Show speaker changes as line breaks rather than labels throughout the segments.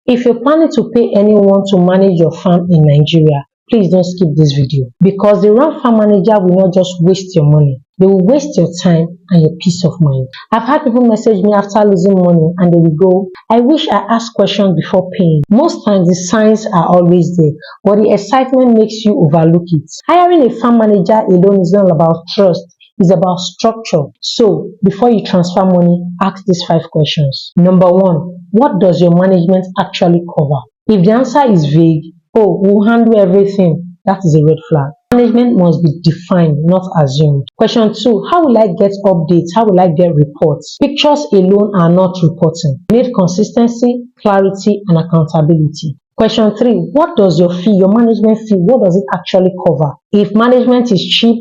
If you're planning to pay anyone to manage your farm in Nigeria, please don't skip this video, because the wrong farm manager will not just waste your money, they will waste your time and your peace of mind. I've had people message me after losing money and they will go, I wish I asked questions before paying. Most times the signs are always there, but the excitement makes you overlook it. Hiring a farm manager alone is not about trust, it's about structure. So before you transfer money, ask these 5 questions. Number 1, what does your management actually cover? If the answer is vague, oh, we'll handle everything, that is a red flag. Management must be defined, not assumed. Question 2, how will I get updates? How will I get reports? Pictures alone are not reporting. You need consistency, clarity, and accountability. Question 3, what does your fee, your management fee, what does it actually cover? If management is cheap,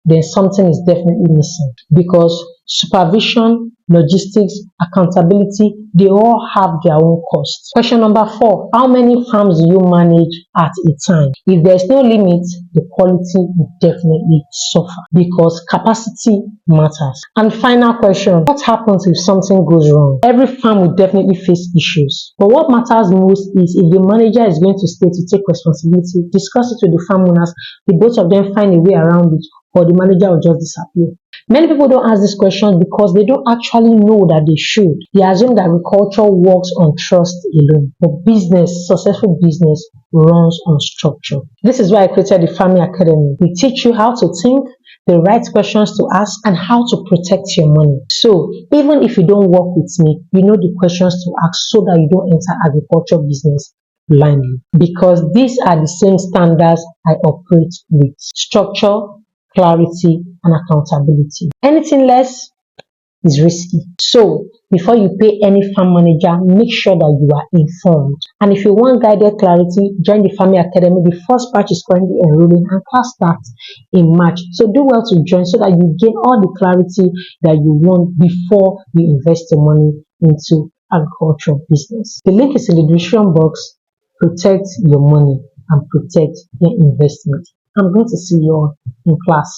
then something is definitely missing, because supervision, logistics, accountability, they all have their own costs. Question number 4, how many farms do you manage at a time? If there's no limit, the quality will definitely suffer, because capacity matters. And final question, what happens if something goes wrong? Every farm will definitely face issues, but what matters most is if the manager is going to stay to take responsibility, discuss it with the farm owners, the both of them find a way around it, or the manager will just disappear. Many people don't ask this question because they don't actually know that they should. They assume that agriculture works on trust alone, but business, successful business, runs on structure. This is why I created the Farmy Academy. We teach you how to think, the right questions to ask, and how to protect your money. So even if you don't work with me, you know the questions to ask so that you don't enter agriculture business blindly, because these are the same standards I operate with: structure, clarity, and accountability. Anything less is risky. So before you pay any farm manager, make sure that you are informed. And if you want guided clarity, join the Farmy Academy. The first batch is currently enrolling and class starts in March. So do well to join so that you gain all the clarity that you want before you invest your money into agricultural business. The link is in the description box. Protect your money and protect your investment. I'm going to see you all in class.